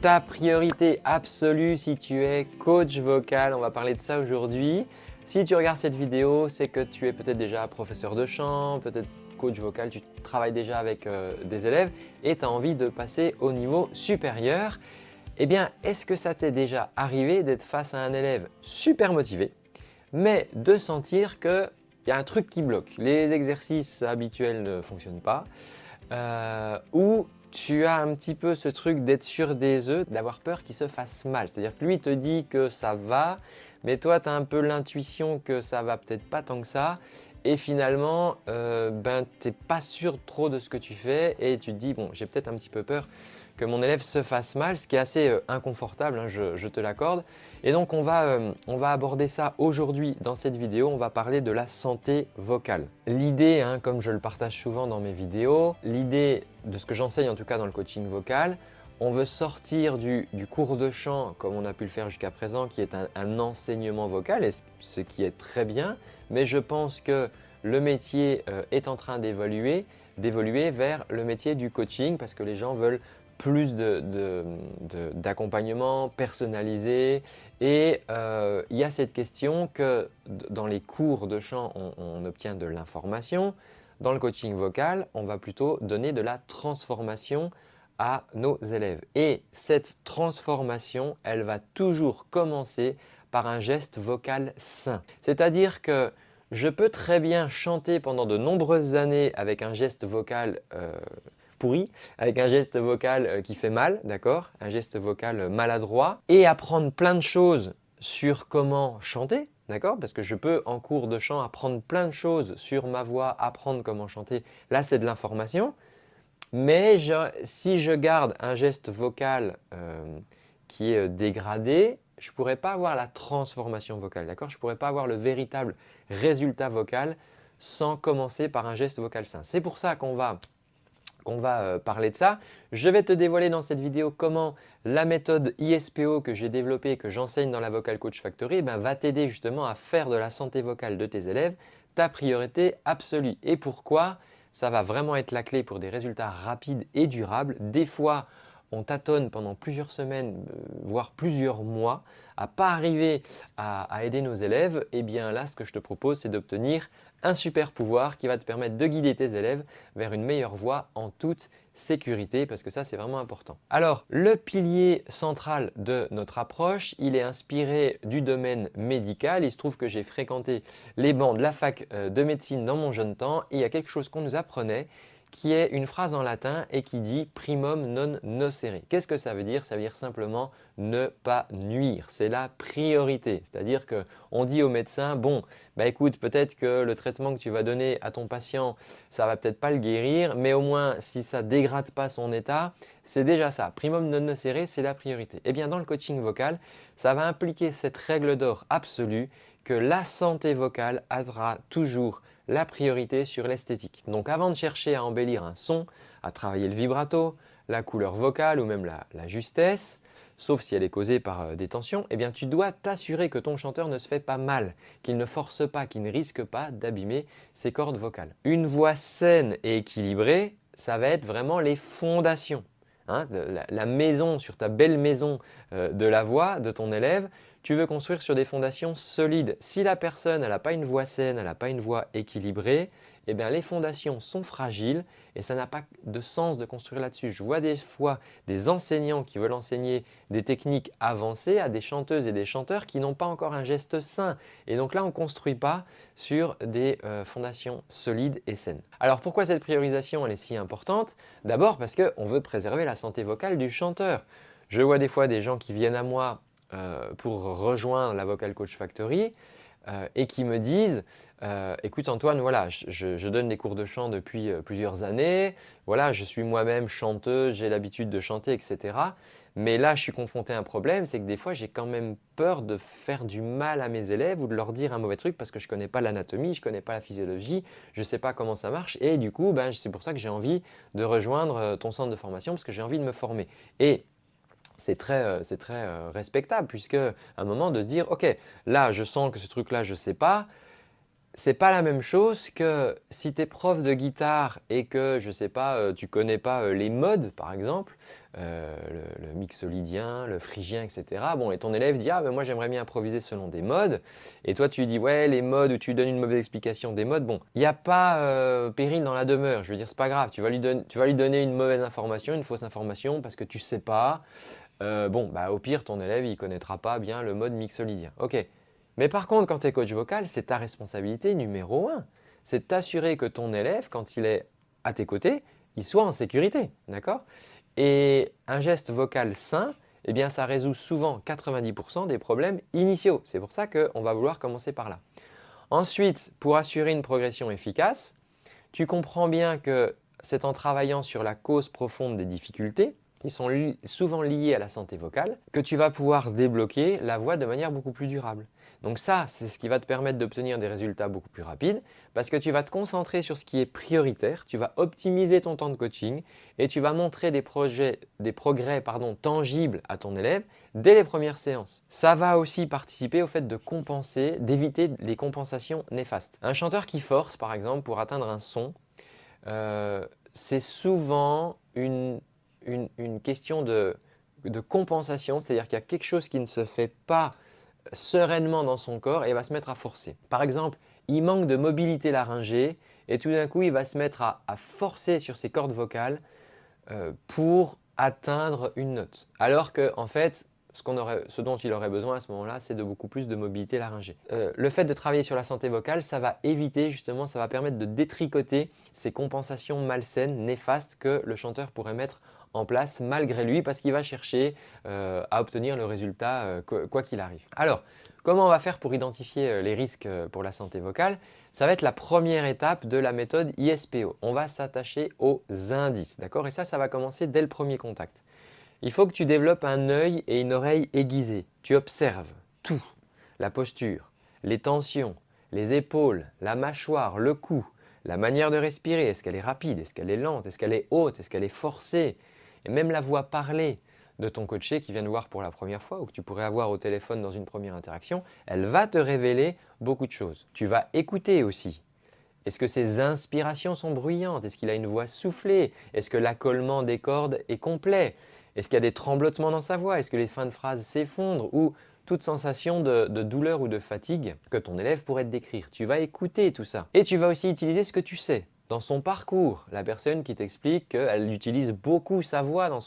ta priorité absolue si tu es coach vocal. On va parler de ça aujourd'hui. Si tu regardes cette vidéo, c'est que tu es peut-être déjà professeur de chant, peut-être coach vocal, tu travailles déjà avec des élèves et tu as envie de passer au niveau supérieur. Eh bien, est-ce que ça t'est déjà arrivé d'être face à un élève super motivé, mais de sentir qu'il y a un truc qui bloque, les exercices habituels ne fonctionnent pas, ou tu as un petit peu ce truc d'être sur des œufs, d'avoir peur qu'il se fasse mal. C'est-à-dire que lui te dit que ça va, mais toi tu as un peu l'intuition que ça va peut-être pas tant que ça. Et finalement, tu n'es pas sûr trop de ce que tu fais et tu te dis, bon, j'ai peut-être un petit peu peur que mon élève se fasse mal, ce qui est assez inconfortable, hein, je te l'accorde. Et donc, on va aborder ça aujourd'hui dans cette vidéo. On va parler de la santé vocale. L'idée, hein, comme je le partage souvent dans mes vidéos, l'idée de ce que j'enseigne en tout cas dans le coaching vocal, on veut sortir du cours de chant comme on a pu le faire jusqu'à présent, qui est un enseignement vocal, et ce qui est très bien. Mais je pense que le métier est en train d'évoluer vers le métier du coaching parce que les gens veulent plus d'accompagnement personnalisé et il y a cette question que dans les cours de chant, on obtient de l'information. Dans le coaching vocal, on va plutôt donner de la transformation à nos élèves. Et cette transformation, elle va toujours commencer par un geste vocal sain. C'est-à-dire que je peux très bien chanter pendant de nombreuses années avec un geste vocal pourri, avec un geste vocal qui fait mal, d'accord? Un geste vocal maladroit et apprendre plein de choses sur comment chanter, d'accord? Parce que je peux en cours de chant apprendre plein de choses sur ma voix, apprendre comment chanter. Là, c'est de l'information. Mais si je garde un geste vocal qui est dégradé, je ne pourrais pas avoir la transformation vocale, d'accord? Je ne pourrais pas avoir le véritable résultat vocal sans commencer par un geste vocal sain. C'est pour ça qu'on va parler de ça. Je vais te dévoiler dans cette vidéo comment la méthode ISPO que j'ai développée et que j'enseigne dans la Vocal Coach Factory va t'aider justement à faire de la santé vocale de tes élèves ta priorité absolue. Et pourquoi? Ça va vraiment être la clé pour des résultats rapides et durables. Des fois, on tâtonne pendant plusieurs semaines, voire plusieurs mois, à ne pas arriver à aider nos élèves. Et bien là, ce que je te propose, c'est d'obtenir un super pouvoir qui va te permettre de guider tes élèves vers une meilleure voie en toute sécurité parce que ça, c'est vraiment important. Alors, le pilier central de notre approche, il est inspiré du domaine médical. Il se trouve que j'ai fréquenté les bancs de la fac de médecine dans mon jeune temps et il y a quelque chose qu'on nous apprenait qui est une phrase en latin et qui dit « primum non nocere ». Qu'est-ce que ça veut dire? Ça veut dire simplement ne pas nuire. C'est la priorité. C'est-à-dire qu'on dit au médecin « bon, écoute, peut-être que le traitement que tu vas donner à ton patient, ça va peut-être pas le guérir, mais au moins si ça ne dégrade pas son état, c'est déjà ça. Primum non nocere, c'est la priorité. » Eh bien, dans le coaching vocal, ça va impliquer cette règle d'or absolue que la santé vocale aura toujours la priorité sur l'esthétique. Donc avant de chercher à embellir un son, à travailler le vibrato, la couleur vocale ou même la justesse, sauf si elle est causée par des tensions, eh bien tu dois t'assurer que ton chanteur ne se fait pas mal, qu'il ne force pas, qu'il ne risque pas d'abîmer ses cordes vocales. Une voix saine et équilibrée, ça va être vraiment les fondations. Hein, la maison, sur ta belle maison de la voix de ton élève, tu veux construire sur des fondations solides. Si la personne n'a pas une voix saine, elle n'a pas une voix équilibrée, eh bien les fondations sont fragiles et ça n'a pas de sens de construire là-dessus. Je vois des fois des enseignants qui veulent enseigner des techniques avancées à des chanteuses et des chanteurs qui n'ont pas encore un geste sain. Et donc là, on ne construit pas sur des fondations solides et saines. Alors pourquoi cette priorisation elle est si importante? D'abord parce qu'on veut préserver la santé vocale du chanteur. Je vois des fois des gens qui viennent à moi pour rejoindre la Vocal Coach Factory et qui me disent écoute Antoine, voilà, je donne des cours de chant depuis plusieurs années, voilà, je suis moi-même chanteuse, j'ai l'habitude de chanter, etc. Mais là, je suis confronté à un problème, c'est que des fois, j'ai quand même peur de faire du mal à mes élèves ou de leur dire un mauvais truc parce que je ne connais pas l'anatomie, je ne connais pas la physiologie, je ne sais pas comment ça marche et du coup, c'est pour ça que j'ai envie de rejoindre ton centre de formation parce que j'ai envie de me former. Et c'est très respectable puisque à un moment de se dire « ok, là je sens que ce truc-là je ne sais pas, C'est pas la même chose que si tu es prof de guitare et que, je sais pas, tu connais pas les modes par exemple, le mixolydien, le phrygien, etc. Bon, et ton élève dit: «Ah ben moi j'aimerais bien improviser selon des modes» et toi tu lui dis: «Ouais les modes» ou tu lui donnes une mauvaise explication des modes. Bon, il n'y a pas péril dans la demeure, je veux dire c'est pas grave, tu vas lui donner une mauvaise information, une fausse information parce que tu sais pas. Bon, bah, au pire ton élève il connaîtra pas bien le mode mixolydien. OK. Mais par contre, quand tu es coach vocal, c'est ta responsabilité numéro un. C'est de t'assurer que ton élève, quand il est à tes côtés, il soit en sécurité. D'accord? Et un geste vocal sain, eh bien, ça résout souvent 90% des problèmes initiaux. C'est pour ça qu'on va vouloir commencer par là. Ensuite, pour assurer une progression efficace, tu comprends bien que c'est en travaillant sur la cause profonde des difficultés, qui sont souvent liées à la santé vocale, que tu vas pouvoir débloquer la voix de manière beaucoup plus durable. Donc ça, c'est ce qui va te permettre d'obtenir des résultats beaucoup plus rapides parce que tu vas te concentrer sur ce qui est prioritaire, tu vas optimiser ton temps de coaching et tu vas montrer des progrès tangibles à ton élève dès les premières séances. Ça va aussi participer au fait de compenser, d'éviter les compensations néfastes. Un chanteur qui force, par exemple, pour atteindre un son, c'est souvent une question de compensation, c'est-à-dire qu'il y a quelque chose qui ne se fait pas sereinement dans son corps et va se mettre à forcer. Par exemple, il manque de mobilité laryngée et tout d'un coup, il va se mettre à forcer sur ses cordes vocales pour atteindre une note. Alors que en fait, ce dont il aurait besoin à ce moment-là, c'est de beaucoup plus de mobilité laryngée. Le fait de travailler sur la santé vocale, ça va éviter justement, ça va permettre de détricoter ces compensations malsaines, néfastes que le chanteur pourrait mettre en place malgré lui parce qu'il va chercher à obtenir le résultat quoi qu'il arrive. Alors, comment on va faire pour identifier les risques pour la santé vocale? Ça va être la première étape de la méthode ISPO. On va s'attacher aux indices, d'accord? Et ça va commencer dès le premier contact. Il faut que tu développes un œil et une oreille aiguisés. Tu observes tout, la posture, les tensions, les épaules, la mâchoire, le cou, la manière de respirer. Est-ce qu'elle est rapide? Est-ce qu'elle est lente? Est-ce qu'elle est haute? Est-ce qu'elle est forcée? Et même la voix parlée de ton coaché qui vient te voir pour la première fois ou que tu pourrais avoir au téléphone dans une première interaction, elle va te révéler beaucoup de choses. Tu vas écouter aussi. Est-ce que ses inspirations sont bruyantes? Est-ce qu'il a une voix soufflée? Est-ce que l'accollement des cordes est complet? Est-ce qu'il y a des tremblotements dans sa voix? Est-ce que les fins de phrases s'effondrent? Ou toute sensation de douleur ou de fatigue que ton élève pourrait te décrire. Tu vas écouter tout ça. Et tu vas aussi utiliser ce que tu sais. Dans son parcours, la personne qui t'explique qu'elle utilise beaucoup sa voix dans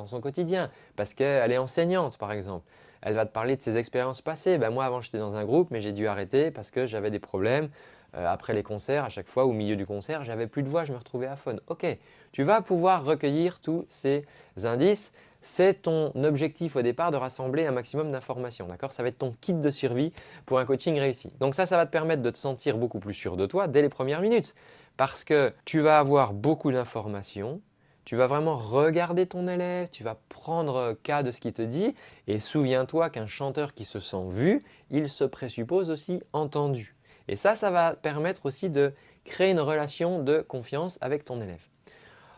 son quotidien parce qu'elle est enseignante par exemple. Elle va te parler de ses expériences passées. Ben moi avant j'étais dans un groupe mais j'ai dû arrêter parce que j'avais des problèmes. Après les concerts, à chaque fois au milieu du concert, j'avais plus de voix, je me retrouvais aphone. Ok, tu vas pouvoir recueillir tous ces indices. C'est ton objectif au départ de rassembler un maximum d'informations. D'accord? Ça va être ton kit de survie pour un coaching réussi. Donc ça va te permettre de te sentir beaucoup plus sûr de toi dès les premières minutes parce que tu vas avoir beaucoup d'informations. Tu vas vraiment regarder ton élève, tu vas prendre cas de ce qu'il te dit et souviens-toi qu'un chanteur qui se sent vu, il se présuppose aussi entendu. Et ça va permettre aussi de créer une relation de confiance avec ton élève.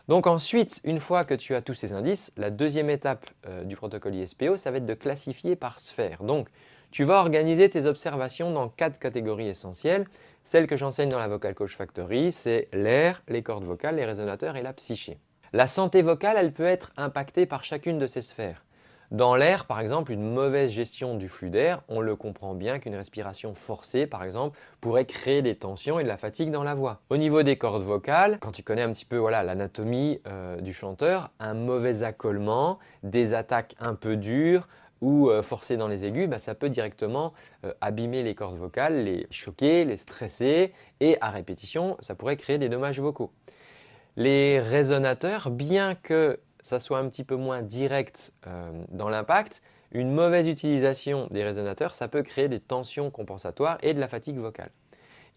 Donc ensuite, une fois que tu as tous ces indices, la deuxième étape du protocole ISPO, ça va être de classifier par sphère. Donc, tu vas organiser tes observations dans 4 catégories essentielles. Celles que j'enseigne dans la Vocal Coach Factory, c'est l'air, les cordes vocales, les résonateurs et la psyché. La santé vocale, elle peut être impactée par chacune de ces sphères. Dans l'air, par exemple, une mauvaise gestion du flux d'air, on le comprend bien qu'une respiration forcée, par exemple, pourrait créer des tensions et de la fatigue dans la voix. Au niveau des cordes vocales, quand tu connais un petit peu l'anatomie du chanteur, un mauvais accollement, des attaques un peu dures ou forcées dans les aigus, ça peut directement abîmer les cordes vocales, les choquer, les stresser et à répétition, ça pourrait créer des dommages vocaux. Les résonateurs, bien que ça soit un petit peu moins direct dans l'impact, une mauvaise utilisation des résonateurs, ça peut créer des tensions compensatoires et de la fatigue vocale.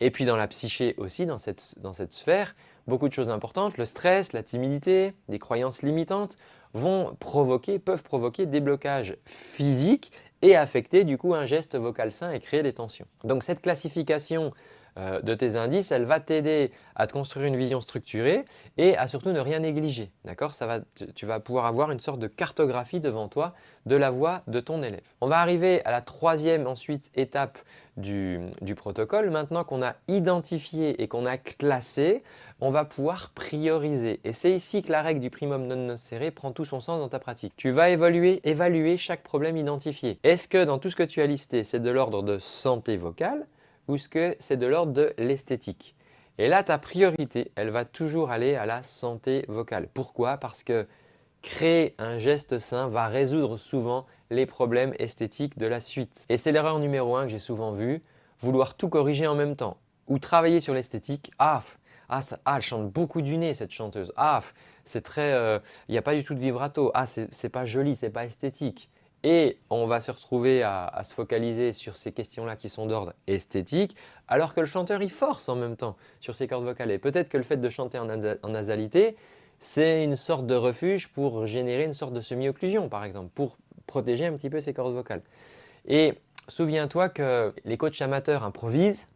Et puis dans la psyché aussi, dans cette sphère, beaucoup de choses importantes, le stress, la timidité, des croyances limitantes peuvent provoquer des blocages physiques et affecter du coup un geste vocal sain et créer des tensions. Donc cette classification de tes indices, elle va t'aider à te construire une vision structurée et à surtout ne rien négliger. D'accord? Tu vas pouvoir avoir une sorte de cartographie devant toi de la voix de ton élève. On va arriver à la troisième ensuite étape du protocole. Maintenant qu'on a identifié et qu'on a classé, on va pouvoir prioriser. Et c'est ici que la règle du primum non nocere prend tout son sens dans ta pratique. Tu vas évaluer chaque problème identifié. Est-ce que dans tout ce que tu as listé, c'est de l'ordre de santé vocale ou est-ce que c'est de l'ordre de l'esthétique? Et là, ta priorité, elle va toujours aller à la santé vocale. Pourquoi? Parce que créer un geste sain va résoudre souvent les problèmes esthétiques de la suite. Et c'est l'erreur numéro 1 que j'ai souvent vue, vouloir tout corriger en même temps. Ou travailler sur l'esthétique. Elle chante beaucoup du nez cette chanteuse. C'est très, il n'y a pas du tout de vibrato. C'est pas joli, c'est pas esthétique. Et on va se retrouver à se focaliser sur ces questions-là qui sont d'ordre esthétique, alors que le chanteur il force en même temps sur ses cordes vocales. Et peut-être que le fait de chanter en nasalité, c'est une sorte de refuge pour générer une sorte de semi-occlusion par exemple, pour protéger un petit peu ses cordes vocales. Et souviens-toi que les coachs amateurs improvisent,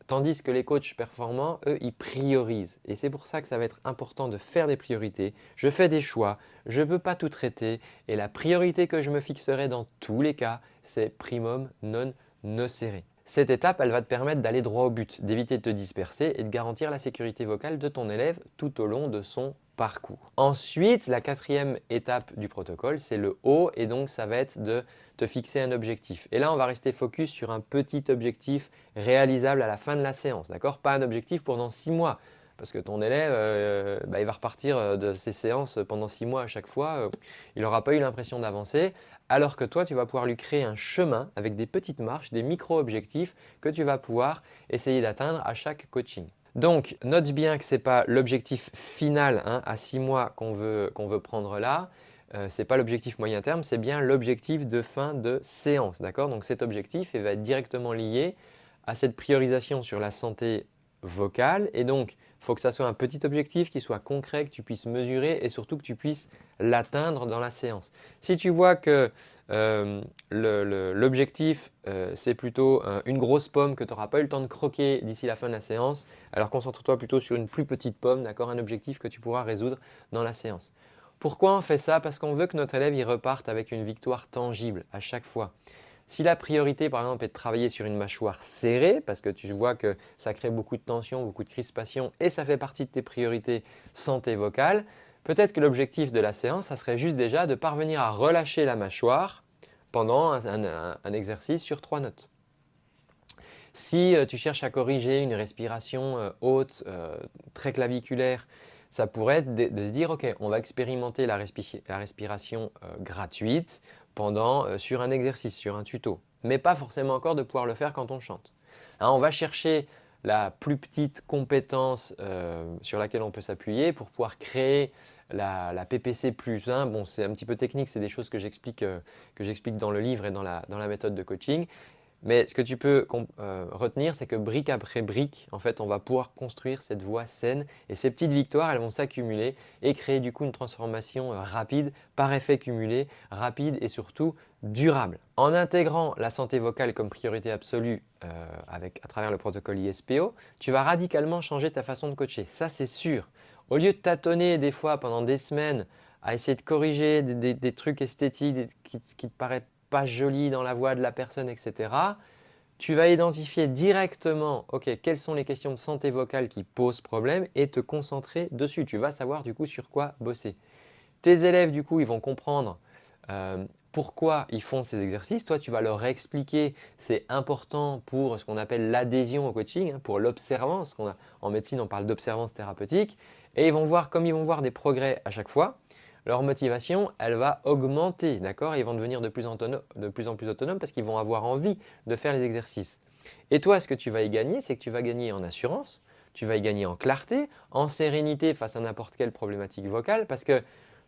tandis que les coachs performants, eux, ils priorisent. Et c'est pour ça que ça va être important de faire des priorités. Je fais des choix, je ne peux pas tout traiter. Et la priorité que je me fixerai dans tous les cas, c'est primum non nocere. Cette étape, elle va te permettre d'aller droit au but, d'éviter de te disperser et de garantir la sécurité vocale de ton élève tout au long de son parcours. Ensuite, la quatrième étape du protocole, c'est le haut et donc ça va être de te fixer un objectif. Et là, on va rester focus sur un petit objectif réalisable à la fin de la séance, d'accord? Pas un objectif pendant 6 mois parce que ton élève, il va repartir de ses séances pendant 6 mois à chaque fois, il n'aura pas eu l'impression d'avancer. Alors que toi, tu vas pouvoir lui créer un chemin avec des petites marches, des micro-objectifs que tu vas pouvoir essayer d'atteindre à chaque coaching. Donc, note bien que ce n'est pas l'objectif final à 6 mois qu'on veut prendre là. Ce n'est pas l'objectif moyen terme, c'est bien l'objectif de fin de séance. D'accord? Donc, cet objectif il va être directement lié à cette priorisation sur la santé vocale. Et donc, il faut que ça soit un petit objectif qui soit concret, que tu puisses mesurer et surtout que tu puisses l'atteindre dans la séance. Si tu vois que l'objectif, c'est plutôt une grosse pomme que tu n'auras pas eu le temps de croquer d'ici la fin de la séance, alors concentre-toi plutôt sur une plus petite pomme, d'accord, un objectif que tu pourras résoudre dans la séance. Pourquoi on fait ça? Parce qu'on veut que notre élève il reparte avec une victoire tangible à chaque fois. Si la priorité, par exemple, est de travailler sur une mâchoire serrée, parce que tu vois que ça crée beaucoup de tension, beaucoup de crispation et ça fait partie de tes priorités santé vocale, peut-être que l'objectif de la séance, ça serait juste déjà de parvenir à relâcher la mâchoire pendant un exercice sur 3 notes. Si tu cherches à corriger une respiration haute, très claviculaire, ça pourrait être de se dire « Ok, on va expérimenter la respiration gratuite sur un exercice, sur un tuto. » Mais pas forcément encore de pouvoir le faire quand on chante. On va chercher la plus petite compétence sur laquelle on peut s'appuyer pour pouvoir créer la PPC plus 1. Bon, c'est un petit peu technique, c'est des choses que j'explique dans le livre et dans la méthode de coaching. Mais ce que tu peux retenir, c'est que brique après brique, en fait, on va pouvoir construire cette voix saine et ces petites victoires, elles vont s'accumuler et créer du coup une transformation rapide par effet cumulé, rapide et surtout durable. En intégrant la santé vocale comme priorité absolue à travers le protocole ISPO, tu vas radicalement changer ta façon de coacher. Ça, c'est sûr. Au lieu de tâtonner des fois pendant des semaines à essayer de corriger des trucs esthétiques qui te paraissent pas joli dans la voix de la personne, etc. Tu vas identifier directement quelles sont les questions de santé vocale qui posent problème et te concentrer dessus. Tu vas savoir du coup sur quoi bosser. Tes élèves du coup ils vont comprendre pourquoi ils font ces exercices. Toi tu vas leur expliquer, c'est important pour ce qu'on appelle l'adhésion au coaching, pour l'observance. En médecine on parle d'observance thérapeutique et comme ils vont voir des progrès à chaque fois, leur motivation, elle va augmenter, d'accord? Ils vont devenir de plus en plus autonomes parce qu'ils vont avoir envie de faire les exercices. Et toi, ce que tu vas y gagner, c'est que tu vas gagner en assurance, tu vas y gagner en clarté, en sérénité face à n'importe quelle problématique vocale parce que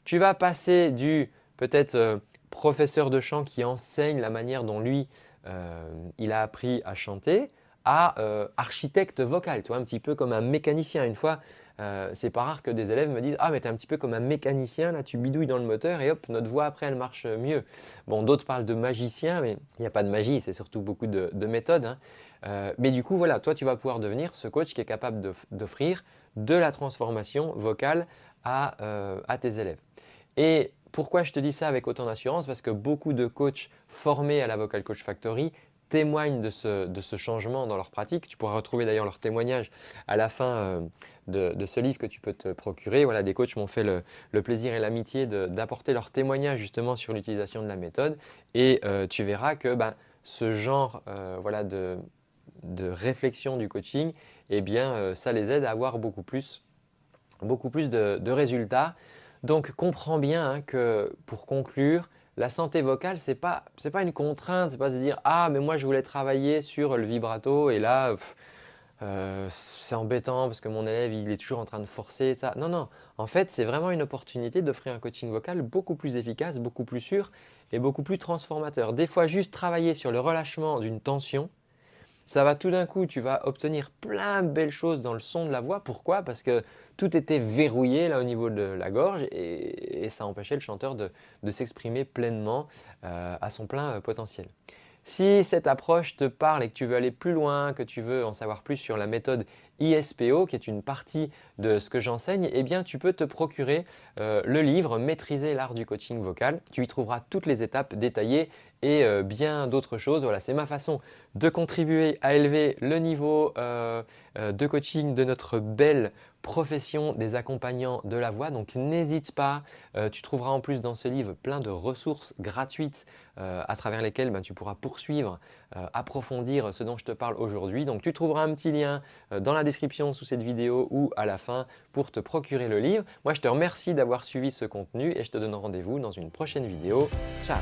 tu vas passer du peut-être professeur de chant qui enseigne la manière dont lui, il a appris à chanter à architecte vocal, tu vois, un petit peu comme un mécanicien. Une fois, c'est pas rare que des élèves me disent « Ah, mais tu es un petit peu comme un mécanicien, là, tu bidouilles dans le moteur et hop, notre voix après, elle marche mieux. » Bon, d'autres parlent de magicien, mais il n'y a pas de magie, c'est surtout beaucoup de méthodes, hein. Mais du coup, voilà, toi, tu vas pouvoir devenir ce coach qui est capable d'offrir de la transformation vocale à tes élèves. Et pourquoi je te dis ça avec autant d'assurance? Parce que beaucoup de coachs formés à la Vocal Coach Factory témoignent de ce changement dans leur pratique. Tu pourras retrouver d'ailleurs leurs témoignages à la fin de ce livre que tu peux te procurer. Voilà, des coachs m'ont fait le plaisir et l'amitié d'apporter leurs témoignages justement sur l'utilisation de la méthode. Et tu verras que ce genre voilà, de réflexion du coaching, eh bien, ça les aide à avoir beaucoup plus de résultats. Donc, comprends bien hein, que pour conclure, la santé vocale, ce n'est pas une contrainte, c'est pas se dire « Ah, mais moi je voulais travailler sur le vibrato et là, c'est embêtant parce que mon élève il est toujours en train de forcer ça. » Non, non, en fait, c'est vraiment une opportunité d'offrir un coaching vocal beaucoup plus efficace, beaucoup plus sûr et beaucoup plus transformateur. Des fois, juste travailler sur le relâchement d'une tension, ça va tout d'un coup, tu vas obtenir plein de belles choses dans le son de la voix. Pourquoi? Parce que tout était verrouillé là au niveau de la gorge et ça empêchait le chanteur de s'exprimer pleinement à son plein potentiel. Si cette approche te parle et que tu veux aller plus loin, que tu veux en savoir plus sur la méthode ISPO, qui est une partie de ce que j'enseigne, eh bien tu peux te procurer le livre Maîtriser l'art du coaching vocal. Tu y trouveras toutes les étapes détaillées et bien d'autres choses. Voilà, c'est ma façon de contribuer à élever le niveau de coaching de notre belle profession des accompagnants de la voix. Donc n'hésite pas, tu trouveras en plus dans ce livre plein de ressources gratuites à travers lesquelles tu pourras poursuivre, approfondir ce dont je te parle aujourd'hui. Donc tu trouveras un petit lien dans la description sous cette vidéo ou à la fin pour te procurer le livre. Moi je te remercie d'avoir suivi ce contenu et je te donne rendez-vous dans une prochaine vidéo. Ciao!